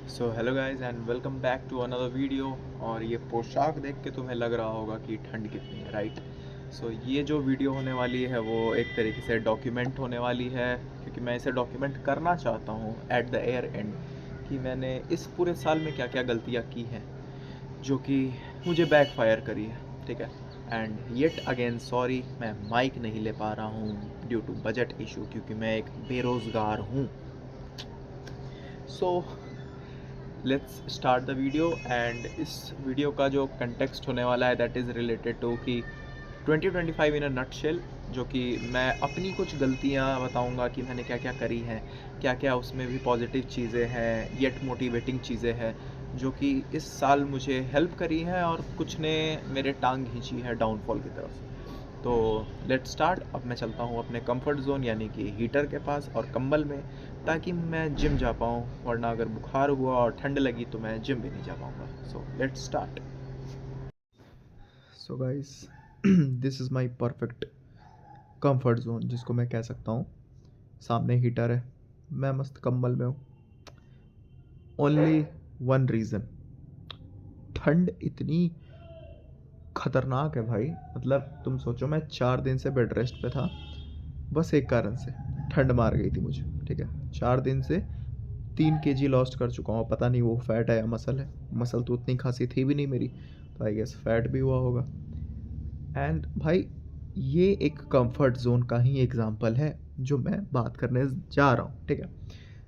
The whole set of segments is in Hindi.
So hello guys and welcome back to another video. और ये पोशाक देख के तुम्हें लग रहा होगा कि ठंड कितनी है, राइट? सो ये जो वीडियो होने वाली है वो एक तरीके से डॉक्यूमेंट होने वाली है, क्योंकि मैं इसे डॉक्यूमेंट करना चाहता हूँ एट द एयर एंड कि मैंने इस पूरे साल में क्या क्या गलतियाँ की हैं जो कि मुझे बैकफायर करी है, ठीक है। एंड येट अगेन सॉरी, मैं माइक नहीं ले पा रहा हूँ ड्यू टू बजट इशू, क्योंकि मैं एक बेरोज़गार हूँ। So let's start the video. And इस वीडियो का जो कंटेक्स्ट होने वाला है दैट इज़ रिलेटेड टू कि 2025 इन अ नटशेल, जो कि मैं अपनी कुछ गलतियाँ बताऊँगा कि मैंने क्या क्या करी हैं, क्या क्या उसमें भी पॉजिटिव चीज़ें हैं येट मोटिवेटिंग चीज़ें हैं जो कि इस साल मुझे हेल्प करी हैं और कुछ ने मेरे टांग खींची है डाउनफॉल की तरफ। तो लेट्स स्टार्ट। अब मैं चलता हूँ अपने कंफर्ट जोन यानी कि हीटर के पास और कंबल में, ताकि मैं जिम जा पाऊँ, वरना अगर बुखार हुआ और ठंड लगी तो मैं जिम भी नहीं जा पाऊँगा। So let's start. So guys, this is my perfect comfort zone, जिसको मैं कह सकता हूँ। सामने हीटर है, मैं मस्त कंबल में हूँ। ओनली वन रीज़न, ठंड इतनी खतरनाक है भाई। मतलब तुम सोचो, मैं 4 दिन से बेड रेस्ट पे था, बस एक कारण से, ठंड मार गई थी मुझे, ठीक है। 4 दिन से 3 kg लॉस्ट कर चुका हूँ। पता नहीं वो फैट है या मसल है। मसल तो उतनी खासी थी भी नहीं मेरी, तो आई गेस फैट भी हुआ होगा। एंड भाई, ये एक कंफर्ट जोन का ही एग्जांपल है जो मैं बात करने जा रहा हूँ, ठीक है।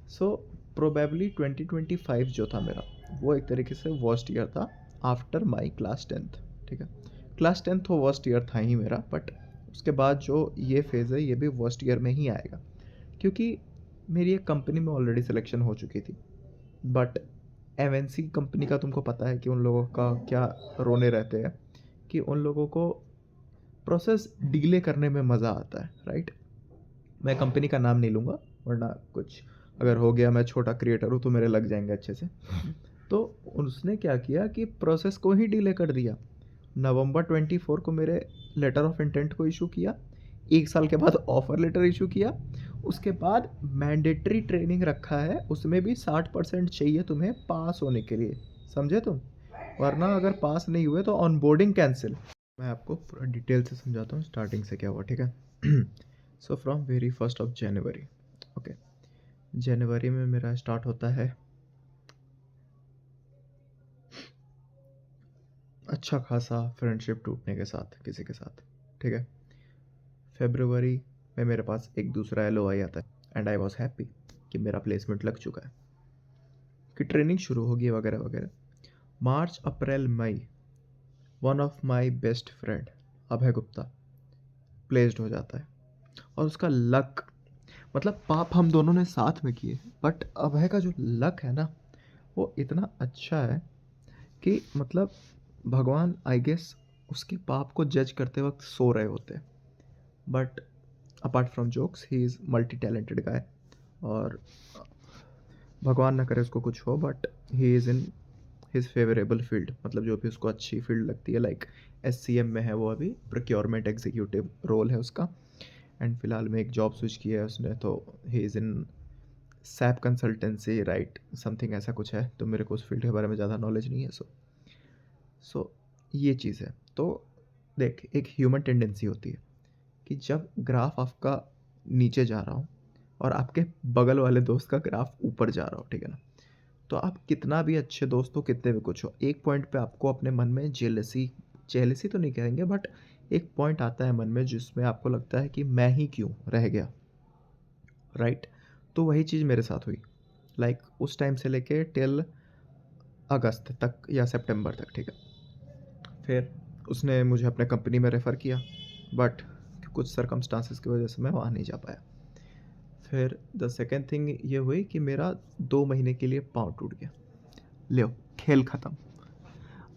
सो प्रोबेबली 2025 जो था मेरा, वो एक तरीके से वर्स्ट ईयर था आफ्टर माई क्लास 10th, ठीक है। क्लास 10th तो वर्स्ट ईयर था ही मेरा, बट उसके बाद जो ये फेज़ है ये भी वर्स्ट ईयर में ही आएगा, क्योंकि मेरी एक कंपनी में ऑलरेडी सिलेक्शन हो चुकी थी। बट एमएनसी कंपनी का तुमको पता है कि उन लोगों का क्या रोने रहते हैं, कि उन लोगों को प्रोसेस डिले करने में मज़ा आता है, राइट। मैं कंपनी का नाम नहीं लूँगा, वरना कुछ अगर हो गया, मैं छोटा क्रिएटर हूँ तो मेरे लग जाएंगे अच्छे से। तो उसने क्या किया कि प्रोसेस को ही डिले कर दिया। नवंबर 24 को मेरे लेटर ऑफ इंटेंट को इशू किया, 1 साल के बाद ऑफर लेटर इशू किया, उसके बाद मैंडेटरी ट्रेनिंग रखा है, उसमें भी 60% चाहिए तुम्हें पास होने के लिए, समझे तुम? वरना अगर पास नहीं हुए तो ऑनबोर्डिंग कैंसिल। मैं आपको पूरा डिटेल से समझाता हूँ स्टार्टिंग से क्या हुआ, ठीक है। So from very first of January, okay, जनवरी में मेरा स्टार्ट होता है अच्छा खासा फ्रेंडशिप टूटने के साथ किसी के साथ, ठीक है। फेब्रुवरी में मेरे पास एक दूसरा LOI आता है एंड आई वॉज हैप्पी कि मेरा प्लेसमेंट लग चुका है, कि ट्रेनिंग शुरू होगी वगैरह वगैरह। मार्च अप्रैल मई, one of my best friend Abhay Gupta placed हो जाता है। और उसका लक, मतलब पाप हम दोनों ने साथ में किए, बट अभय का जो लक है ना, वो इतना अच्छा है कि मतलब भगवान आई गेस उसके पाप को जज करते वक्त सो रहे होते हैं। But apart from jokes, he is multi talented guy, और भगवान ना करे उसको कुछ हो, but he is in his favourable field, मतलब जो भी उसको अच्छी फील्ड लगती है, लाइक SCM में है वो अभी, प्रोक्योरमेंट एग्जीक्यूटिव रोल है उसका। एंड फिलहाल में एक जॉब स्विच किया है उसने, तो he is in SAP consultancy, right, something ऐसा कुछ है। तो मेरे को उस फील्ड के बारे में ज़्यादा नॉलेज नहीं है। सो ये चीज़ है। तो देख, एक ह्यूमन टेंडेंसी होती है कि जब ग्राफ आपका नीचे जा रहा हो और आपके बगल वाले दोस्त का ग्राफ ऊपर जा रहा हो, ठीक है ना, तो आप कितना भी अच्छे दोस्त हो, कितने भी कुछ हो, एक पॉइंट पे आपको अपने मन में जेलसी, जेलसी तो नहीं कहेंगे, बट एक पॉइंट आता है मन में जिसमें आपको लगता है कि मैं ही क्यों रह गया, राइट। तो वही चीज़ मेरे साथ हुई, लाइक उस टाइम से लेके टिल अगस्त तक या सितंबर तक, ठीक है। फिर उसने मुझे अपने कंपनी में रेफ़र किया, बट कुछ सर्कमस्टांसेस की वजह से मैं वहाँ नहीं जा पाया। फिर द सेकेंड थिंग ये हुई कि मेरा 2 महीने के लिए पाँव टूट गया। लो, खेल ख़त्म।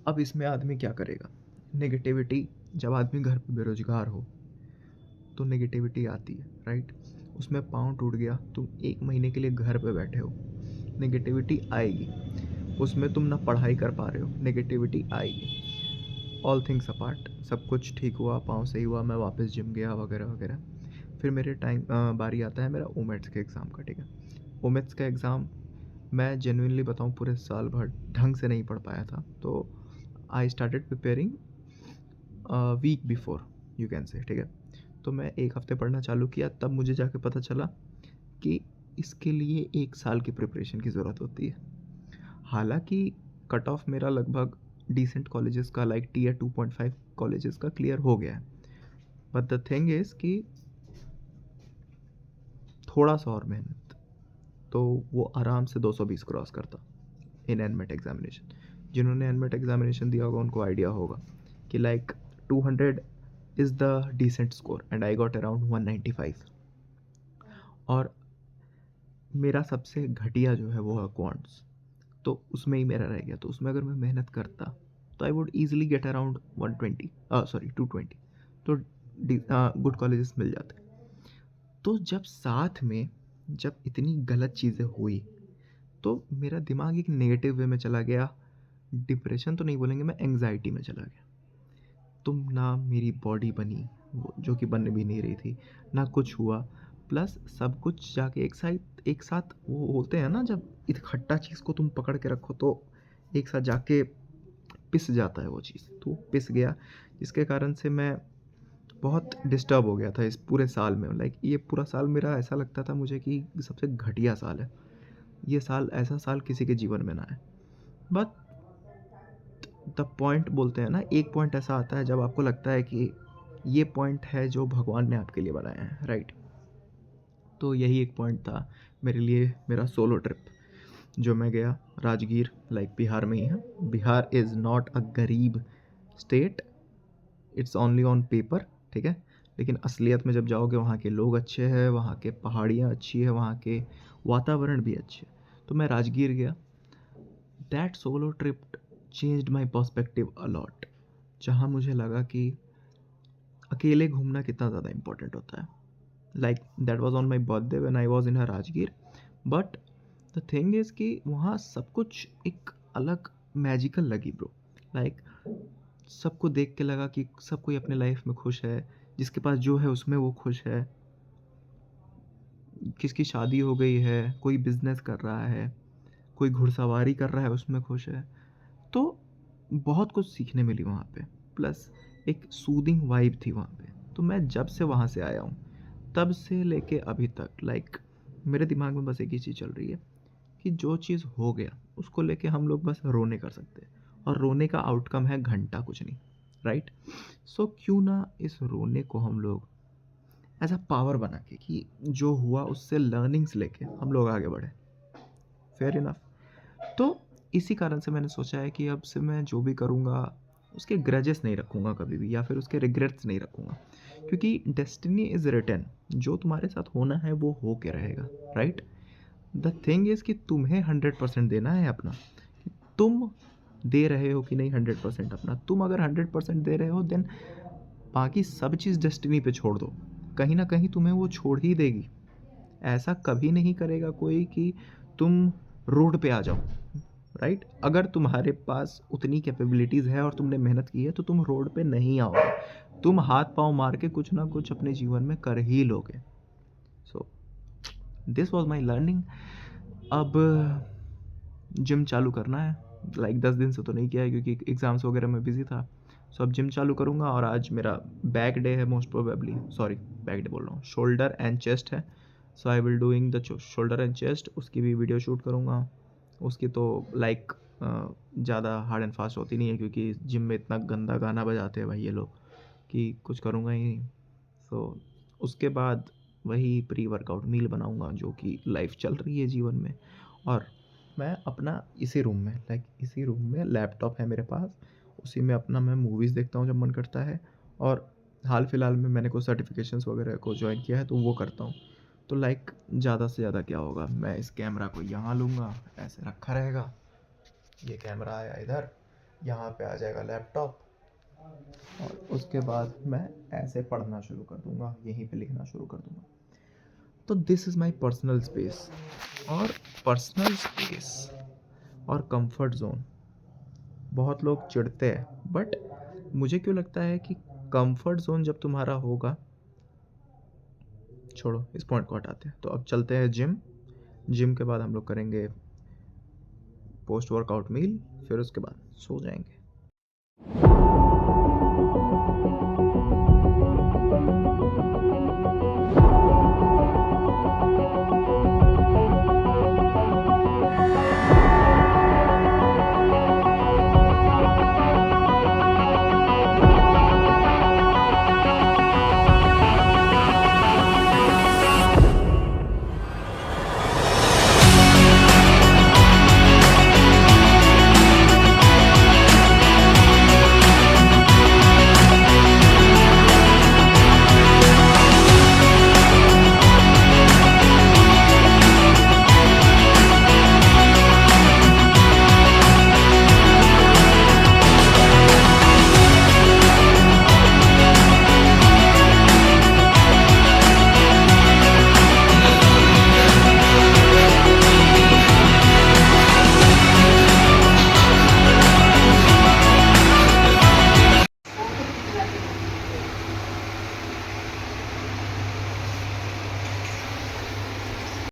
अब इसमें आदमी क्या करेगा? नेगेटिविटी, जब आदमी घर पे बेरोजगार हो तो नेगेटिविटी आती है, राइट। उसमें पाँव टूट गया, तुम 1 महीने के लिए घर पे बैठे हो, नेगेटिविटी आएगी। उसमें तुम ना पढ़ाई कर पा रहे हो, नेगेटिविटी आएगी। ऑल थिंग्स अपार्ट, सब कुछ ठीक हुआ, पाँव सही हुआ, मैं वापस जिम गया वगैरह वगैरह। फिर मेरे टाइम बारी आता है मेरा ओमेट्स के एग्ज़ाम का, ठीक है। ओमेट्स का एग्ज़ाम मैं जेन्युइनली बताऊँ पूरे साल भर ढंग से नहीं पढ़ पाया था। तो I started preparing week before, you can say, ठीक है। तो मैं 1 हफ़्ते पढ़ना चालू किया, तब मुझे जाके पता चला कि इसके लिए 1 साल की प्रिपरेशन की ज़रूरत होती है। हालाँकि कट ऑफ मेरा लगभग डिसेंट कॉलेजेस का, लाइक टियर 2.5 कॉलेजेस का क्लियर हो गया है। बट द थिंग इज़ कि थोड़ा-सा और मेहनत, तो वो आराम से 220 क्रॉस करता इन एनमेट एग्ज़ामिनेशन। जिन्होंने एनमेट एग्ज़ामिनेशन दिया होगा उनको आइडिया होगा कि like 200 is the decent score and I got around 195। और मेरा सबसे घटिया जो है वो है क्वांट्स, तो उसमें ही मेरा रह गया। तो उसमें अगर मैं मेहनत करता तो I would easily get around 120, sorry 220, तो गुड कॉलेजेस मिल जाते। तो जब साथ में जब इतनी गलत चीज़ें हुई तो मेरा दिमाग एक नेगेटिव वे में चला गया। डिप्रेशन तो नहीं बोलेंगे, मैं एंग्जाइटी में चला गया। तुम ना मेरी बॉडी बनी, वो जो कि बनने भी नहीं रही थी, ना कुछ हुआ, प्लस सब कुछ जाके एक साथ वो होते हैं ना, जब इकट्ठा चीज़ को तुम पकड़ के रखो तो एक साथ जाके पिस जाता है वो चीज़, तो पिस गया, जिसके कारण से मैं बहुत डिस्टर्ब हो गया था इस पूरे साल में। लाइक ये पूरा साल मेरा ऐसा लगता था मुझे कि सबसे घटिया साल है, ये साल, ऐसा साल किसी के जीवन में ना आए। बट द पॉइंट बोलते हैं ना, एक पॉइंट ऐसा आता है जब आपको लगता है कि ये पॉइंट है जो भगवान ने आपके लिए बनाया है, राइट। तो यही एक पॉइंट था मेरे लिए, मेरा सोलो ट्रिप जो मैं गया राजगीर, लाइक बिहार में ही है। बिहार इज़ नॉट अ गरीब state, it's only on paper, ठीक है। लेकिन असलियत में जब जाओगे वहाँ के लोग अच्छे हैं, वहाँ के पहाड़ियाँ अच्छी है, वहाँ के वातावरण भी अच्छे। तो मैं राजगीर गया। That solo trip changed my perspective a lot, जहाँ मुझे लगा कि अकेले घूमना कितना ज़्यादा इम्पोर्टेंट होता है। Like that was on my birthday when I was in a Rajgir. But the thing is कि वहाँ सब कुछ एक अलग मैजिकल लगी ब्रो। लाइक सबको देख के लगा कि सब कोई अपने लाइफ में खुश है, जिसके पास जो है उसमें वो खुश है, किसकी शादी हो गई है, कोई बिजनेस कर रहा है, कोई घुड़सवारी कर रहा है उसमें खुश है। तो बहुत कुछ सीखने मिली वहाँ पे, प्लस एक सूदिंग वाइब थी वहाँ पे। तो मैं जब से वहाँ से आया हूँ तब से लेके अभी तक लाइक मेरे दिमाग में बस एक ही चीज़ चल रही है कि जो चीज़ हो गया उसको लेके हम लोग बस रोने कर सकते हैं, और रोने का आउटकम है घंटा कुछ नहीं, राइट। सो क्यों ना इस रोने को हम लोग एज अ पावर बना के कि जो हुआ उससे लर्निंग्स लेके हम लोग आगे बढ़े। Fair enough. तो इसी कारण से मैंने सोचा है कि अब से मैं जो भी करूँगा उसके ग्रजेस नहीं रखूँगा कभी भी, या फिर उसके रिग्रेट्स नहीं रखूँगा, क्योंकि डेस्टिनी इज़ रिटन, जो तुम्हारे साथ होना है वो हो के रहेगा, राइट। द थिंग इज़ कि तुम्हें 100% देना है अपना, कि तुम दे रहे हो कि नहीं 100% अपना। तुम अगर 100% दे रहे हो देन बाकी सब चीज़ डेस्टिनी पे छोड़ दो, कहीं ना कहीं तुम्हें वो छोड़ ही देगी। ऐसा कभी नहीं करेगा कोई कि तुम रोड पे आ जाओ, राइट। अगर तुम्हारे पास उतनी कैपेबिलिटीज़ है और तुमने मेहनत की है तो तुम रोड पे नहीं आओगे, तुम हाथ पांव मार के कुछ ना कुछ अपने जीवन में कर ही लोगे। So this was my learning. अब जिम चालू करना है, लाइक 10 दिन से तो नहीं किया है क्योंकि एग्ज़ाम्स वगैरह में बिजी था। सो अब जिम चालू करूँगा, और आज मेरा बैक डे है most probably, sorry back day बोल रहा हूँ, शोल्डर एंड चेस्ट है। So I will doing the shoulder and chest, उसकी भी वीडियो शूट करूँगा। उसकी तो लाइक ज़्यादा हार्ड एंड फास्ट होती नहीं है क्योंकि जिम में इतना गंदा गाना बजाते हैं भाई ये लोग कि कुछ करूँगा ही नहीं। सो उसके बाद वही प्री वर्कआउट मील बनाऊँगा जो कि लाइफ चल रही है जीवन में। और मैं अपना इसी रूम में, लाइक इसी रूम में लैपटॉप है मेरे पास, उसी में अपना मैं मूवीज़ देखता हूँ जब मन करता है। और हाल फिलहाल में मैंने कुछ सर्टिफिकेशंस वगैरह को ज्वाइन किया है तो वो करता हूँ। तो लाइक ज़्यादा से ज़्यादा क्या होगा, मैं इस कैमरा को यहाँ लूँगा, ऐसे रखा रहेगा, ये कैमरा आया इधर, यहाँ पे आ जाएगा लैपटॉप, और उसके बाद मैं ऐसे पढ़ना शुरू कर दूँगा, यहीं पे लिखना शुरू कर दूँगा। तो this is my personal space. और पर्सनल स्पेस और कंफर्ट जोन, बहुत लोग चिढ़ते हैं बट मुझे क्यों लगता है कि कंफर्ट जोन जब तुम्हारा होगा, छोड़ो इस पॉइंट को हटाते हैं। तो अब चलते हैं जिम। जिम के बाद हम लोग करेंगे पोस्ट वर्कआउट मील, फिर उसके बाद सो जाएंगे।